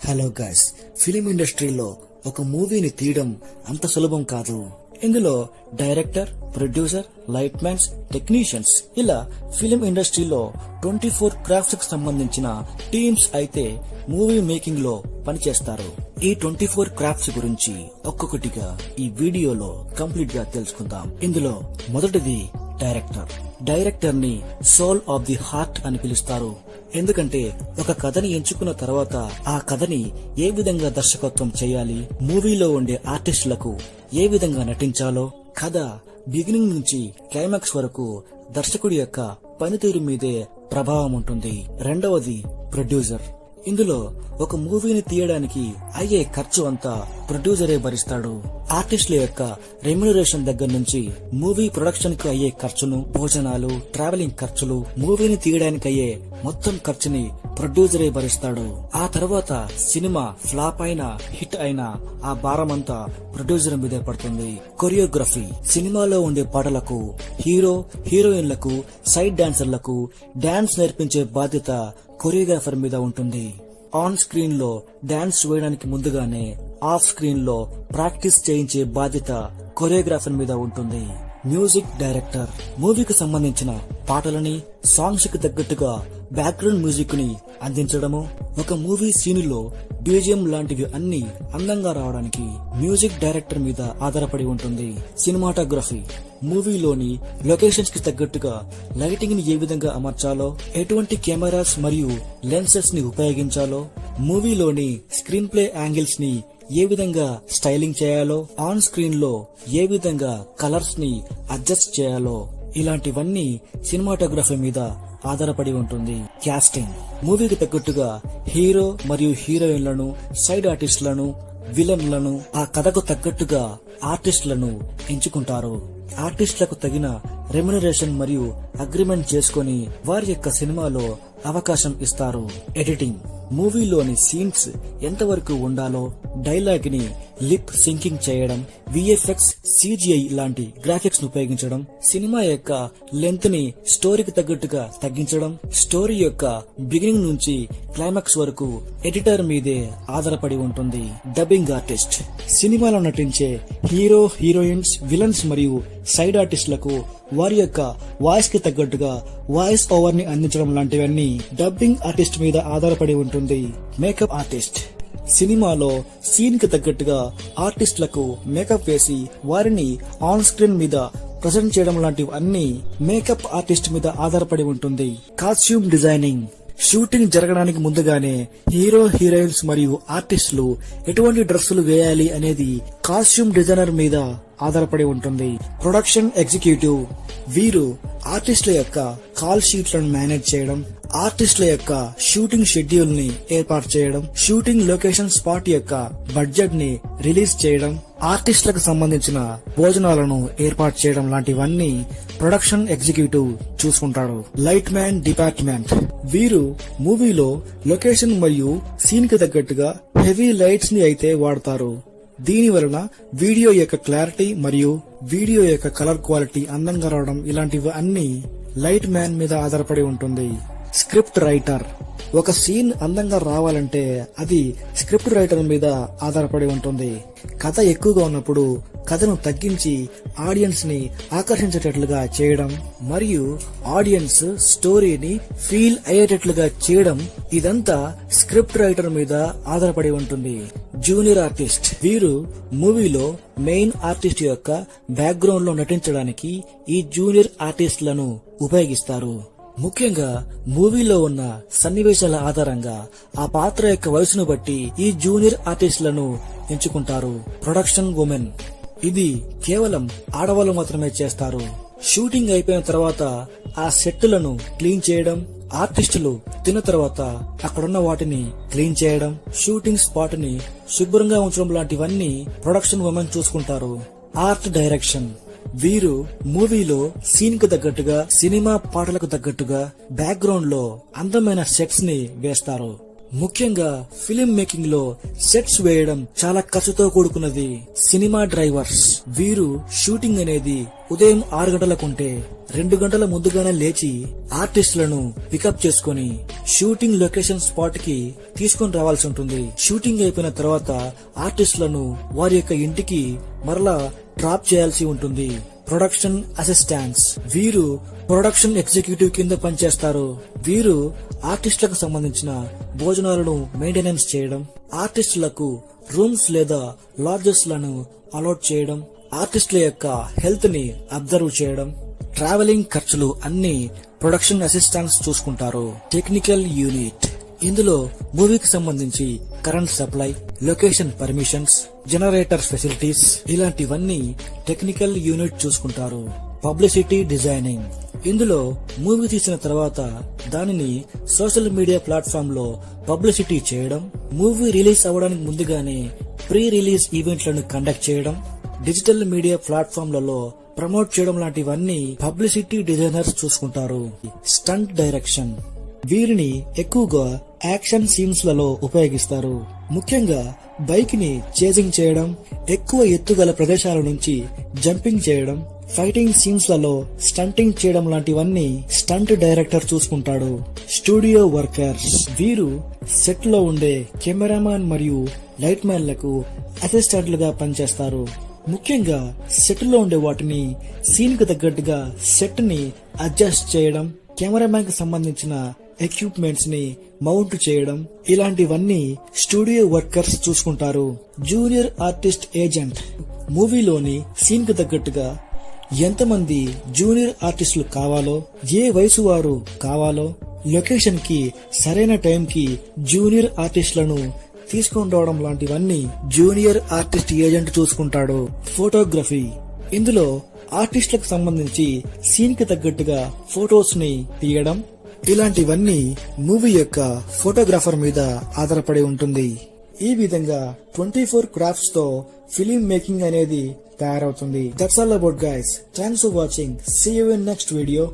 Hello guys, film ఇండస్ట్రీలో ఒక మూవీని తీయడం అంత సులభం కాదు. ఇందులో director, producer, light man's, technicians ఇలా ఫిలిం ఇండస్ట్రీలో 24 క్రాఫ్ట్స్ కు సంబంధించిన టీమ్స్ అయితే మూవీ మేకింగ్ లో పనిచేస్తారు. ఈ 24 క్రాఫ్ట్స్ గురించి ఒక్కొక్కటిగా ఈ వీడియోలో కంప్లీట్ గా తెలుసుకుందాం. ఇందులో మొదటిది డైరెక్టర్. డైరెక్టర్ ని సోల్ ఆఫ్ ది హార్ట్ అని పిలుస్తారు. ఎందుకంటే ఒక కథని ఎంచుకున్న తర్వాత ఆ కథని ఏ విధంగా దర్శకత్వం చేయాలి, మూవీలో ఉండే ఆర్టిస్టులకు ఏ విధంగా నటించాలో, కథ బిగినింగ్ నుంచి క్లైమాక్స్ వరకు దర్శకుడి యొక్క పనితీరు మీదే ప్రభావం ఉంటుంది. రెండవది ప్రొడ్యూసర్. ఇందులో ఒక మూవీని తీయడానికి అయ్యే ఖర్చు అంతా ప్రొడ్యూసరే భరిస్తాడు. ఆర్టిస్టుల యొక్క రెమ్యునరేషన్ దగ్గర నుంచి మూవీ ప్రొడక్షన్ కు అయ్యే ఖర్చును, భోజనాలు, ట్రావెలింగ్ ఖర్చులు, మూవీని తీయడానికి అయ్యే మొత్తం ఖర్చుని ప్రొడ్యూసరే భరిస్తాడు. ఆ తర్వాత సినిమా ఫ్లాప్ అయినా హిట్ అయినా ఆ భారమంతా ప్రొడ్యూసర్ మీదే పడుతుంది. కొరియోగ్రఫీ. సినిమాలో ఉండే పాటలకు, హీరో హీరోయిన్లకు, సైడ్ డాన్సర్లకు డాన్స్ నేర్పించే బాధ్యత కొరియోగ్రాఫర్ మీద ఉంటుంది. ఆన్ స్క్రీన్ లో డాన్స్ వేయడానికి ముందుగానే ఆఫ్ స్క్రీన్ లో ప్రాక్టీస్ చేయించే బాధ్యత కొరియోగ్రాఫర్ మీద ఉంటుంది. Music director. మూవీకి సంబంధించిన పాటలని, సాంగ్స్ కి తగ్గట్టుగా బ్యాక్గ్రౌండ్ మ్యూజిక్ ని అందించడము, ఒక మూవీ సీనులో బీజిఎం లాంటివి అన్ని అందంగా రావడానికి మ్యూజిక్ డైరెక్టర్ మీద ఆధారపడి ఉంటుంది. సినిమాటోగ్రఫీ. మూవీలోని లొకేషన్స్ కి తగ్గట్టుగా లైటింగ్ ని ఏ విధంగా అమర్చాలో, ఎటువంటి కెమెరాస్ మరియు లెన్సెస్ ని ఉపయోగించాలో, మూవీలోని స్క్రీన్ ప్లే యాంగిల్స్ ని ఏ విధంగా స్టైలింగ్ చేయాలో, ఆన్ స్క్రీన్ లో ఏ విధంగా కలర్స్ ని అడ్జస్ట్ చేయాలో, ఇలాంటివన్నీ సినిమాటోగ్రఫీ మీద ఆధారపడి ఉంటుంది. క్యాస్టింగ్. మూవీకి తగ్గట్టుగా హీరో మరియు హీరోయిన్లను, సైడ్ ఆర్టిస్టులను, విలన్లను, ఆ కథకు తగ్గట్టుగా ఆర్టిస్టులను ఎంచుకుంటారు. ఆర్టిస్టులకు తగిన రెమ్యునరేషన్ మరియు అగ్రిమెంట్ చేసుకుని వారి యొక్క సినిమాలో అవకాశం ఇస్తారు. ఎడిటింగ్. మూవీలోని సీన్స్ ఎంతవరకు ఉండాలో, డైలాగ్ ని లిప్ సింకింగ్ చేయడం, విఎఫ్ఎక్స్, సిజిఐ లాంటి గ్రాఫిక్స్ ను ఉపయోగించడం, సినిమా యొక్క లెంత్ ని స్టోరీకి తగ్గట్టుగా తగ్గించడం, స్టోరీ యొక్క బిగినింగ్ నుంచి క్లైమాక్స్ వరకు ఎడిటర్ మీదే ఆధారపడి ఉంటుంది. Dubbing artist. సినిమాలో నటించే హీరో హీరోయిన్స్, విలన్స్ మరియు సైడ్ ఆర్టిస్టులకు వారి యొక్క వాయిస్ కి తగ్గట్టుగా వాయిస్ ఓవర్ ని అందించడం లాంటివన్నీ డబ్బింగ్ ఆర్టిస్ట్ మీద ఆధారపడి ఉంటుంది. Makeup artist. సినిమాలో సీన్ కి తగ్గట్టుగా ఆర్టిస్టులకు మేకప్ వేసి వారిని ఆన్ స్క్రీన్ మీద ప్రజెంట్ చేయడం లాంటివి అన్ని మేకప్ ఆర్టిస్ట్ మీద ఆధారపడి ఉంటుంది. Costume designing. షూటింగ్ జరగడానికి ముందుగానే హీరో హీరోయిన్స్ మరియు ఆర్టిస్టులు ఎటువంటి డ్రెస్సులు వేయాలి అనేది కాస్ట్యూమ్ డిజైనర్ మీద ఆధారపడి ఉంటుంది. Production executive. వీరు ఆర్టిస్టుల యొక్క కాల్ షీట్లను మేనేజ్ చేయడం, ఆర్టిస్టుల యొక్క షూటింగ్ షెడ్యూల్ ని ఏర్పాటు చేయడం, షూటింగ్ లొకేషన్ స్పాట్ యొక్క బడ్జెట్ ని రిలీజ్ చేయడం, ఆర్టిస్టులకు సంబంధించిన భోజనాలను ఏర్పాటు చేయడం లాంటివన్నీ ప్రొడక్షన్ ఎగ్జిక్యూటివ్ చూసుకుంటాడు. Light man department. వీరు మూవీలో లొకేషన్ మరియు సీన్ కి తగ్గట్టుగా హెవీ లైట్స్ ని అయితే వాడతారు. దీని వలన వీడియో యొక్క క్లారిటీ మరియు వీడియో యొక్క కలర్ క్వాలిటీ అందంగా రావడం ఇలాంటివి అన్ని లైట్ మ్యాన్ మీద ఆధారపడి ఉంటుంది. Script writer. ఒక సీన్ అందంగా రావాలంటే అది స్క్రిప్ట్ రైటర్ మీద ఆధారపడి ఉంటుంది. కథ ఎక్కువగా ఉన్నప్పుడు కథను తగ్గించి ఆడియన్స్ ని ఆకర్షించేటట్లుగా చేయడం మరియు ఆడియన్స్ స్టోరీని ఫీల్ అయ్యేటట్లుగా చేయడం, ఇదంతా స్క్రిప్ట్ రైటర్ మీద ఆధారపడి ఉంటుంది. Junior artist. వీరు మూవీలో మెయిన్ ఆర్టిస్ట్ యొక్క బ్యాక్గ్రౌండ్ లో నటించడానికి ఈ జూనియర్ ఆర్టిస్టులను ఉపయోగిస్తారు. ముఖ్యంగా మూవీలో ఉన్న సన్నివేశాల ఆధారంగా ఆ పాత్ర యొక్క వయసును బట్టి ఈ జూనియర్ ఆర్టిస్టులను ఎంచుకుంటారు. Production women. ఇది కేవలం ఆడవాళ్ళు మాత్రమే చేస్తారు. షూటింగ్ అయిపోయిన తర్వాత ఆ సెట్టులను క్లీన్ చేయడం, ఆర్టిస్టులు తిన్న తర్వాత అక్కడున్న వాటిని క్లీన్ చేయడం, షూటింగ్ స్పాట్ ని శుభ్రంగా ఉంచడం లాంటివన్నీ ప్రొడక్షన్ ఉమెన్ చూసుకుంటారు. Art direction. వీరు మూవీలో సీన్ కు తగ్గట్టుగా, సినిమా పాటలకు తగ్గట్టుగా బ్యాక్గ్రౌండ్ లో అందమైన సెట్స్ ని వేస్తారు. ముఖ్యంగా ఫిలిం మేకింగ్ లో సెట్స్ వేయడం చాలా ఖర్చుతో కూడుకున్నది. సినిమా డ్రైవర్స్ వీరు షూటింగ్ అనేది ఉదయం 6 గంటలకుంటే 2 గంటల ముందుగానే లేచి ఆర్టిస్టులను పికప్ చేసుకుని షూటింగ్ లొకేషన్ స్పాట్ కి తీసుకొని రావాల్సి ఉంటుంది. షూటింగ్ అయిపోయిన తర్వాత ఆర్టిస్టులను వారి యొక్క ఇంటికి మరలా డ్రాప్ చేయాల్సి ఉంటుంది. ప్రొడక్షన్ అసిస్టెంట్స్ వీరు ప్రొడక్షన్ ఎగ్జిక్యూటివ్ కింద పనిచేస్తారు. వీరు ఆర్టిస్టులకు సంబంధించిన భోజనాలను మెయింటెనెన్స్ చేయడం, ఆర్టిస్టులకు రూమ్స్ లేదా లాడ్జెస్ లను అలాట్ చేయడం, ఆర్టిస్టుల యొక్క హెల్త్ ని అబ్జర్వ్ చేయడం, ట్రావెలింగ్ ఖర్చులు అన్ని ప్రొడక్షన్ అసిస్టెంట్స్ చూసుకుంటారు. టెక్నికల్ యూనిట్ ఇందులో మూవీకి సంబంధించి current supply, location permissions, generator facilities ఇలాంటివన్నీ టెక్నికల్ యూనిట్ చూసుకుంటారు. పబ్లిసిటీ డిజైనింగ్ ఇందులో మూవీ తీసిన తర్వాత దానిని సోషల్ మీడియా ప్లాట్ఫామ్ లో పబ్లిసిటీ చేయడం, మూవీ రిలీజ్ అవ్వడానికి ముందుగానే ప్రీ రిలీజ్ ఈవెంట్లను కండక్ట్ చేయడం, డిజిటల్ మీడియా ప్లాట్ఫామ్లలో ప్రమోట్ చేయడం లాంటివన్నీ పబ్లిసిటీ డిజైనర్స్ చూసుకుంటారు. స్టంట్ డైరెక్షన్ వీరిని ఎక్కువగా యాక్షన్ సీన్స్ లలో ఉపయోగిస్తారు. ముఖ్యంగా బైక్ ని చేజింగ్ చేయడం, ఎక్కువ ఎత్తుగల ప్రదేశాల నుంచి జంపింగ్ చేయడం, ఫైటింగ్ సీన్స్ లలో స్టంటింగ్ చేయడం లాంటివన్నీ స్టంట్ డైరెక్టర్ చూసుకుంటాడు. స్టూడియో వర్కర్స్ వీరు సెట్ లో ఉండే కెమెరామాన్ మరియు లైట్ మ్యాన్ లకు అసిస్టెంట్లుగా పనిచేస్తారు. ముఖ్యంగా సెట్ లో ఉండే వాటిని సీన్ కు తగ్గట్టుగా సెట్ ని అడ్జస్ట్ చేయడం, కెమెరామ్యాన్ కి సంబంధించిన ఎక్విప్మెంట్స్ ని మౌంట్ చేయడం ఇలాంటివన్నీ స్టూడియో వర్కర్స్ చూసుకుంటారు. జూనియర్ ఆర్టిస్ట్ ఏజెంట్ మూవీలోని సీన్ కు తగ్గట్టుగా ఎంతమంది జూనియర్ ఆర్టిస్టులు కావాలో, ఏ వయసు వారు కావాలో, లొకేషన్ కి సరైన టైం కి జూనియర్ ఆర్టిస్టులను తీసుకొని రావడం లాంటివన్నీ జూనియర్ ఆర్టిస్ట్ ఏజెంట్ చూసుకుంటాడు. ఫోటోగ్రఫీ ఇందులో ఆర్టిస్టులకు సంబంధించి సీన్ కి తగ్గట్టుగా ఫొటోస్ ని తీయడం ఇలాంటివన్నీ మూవీ యొక్క ఫోటోగ్రాఫర్ మీద ఆధారపడి ఉంటుంది. ఈ విధంగా 24 క్రాఫ్ట్స్ తో ఫిలిం మేకింగ్ అనేది తయారవుతుంది. That's all about guys. Thanks for watching. See you in next video.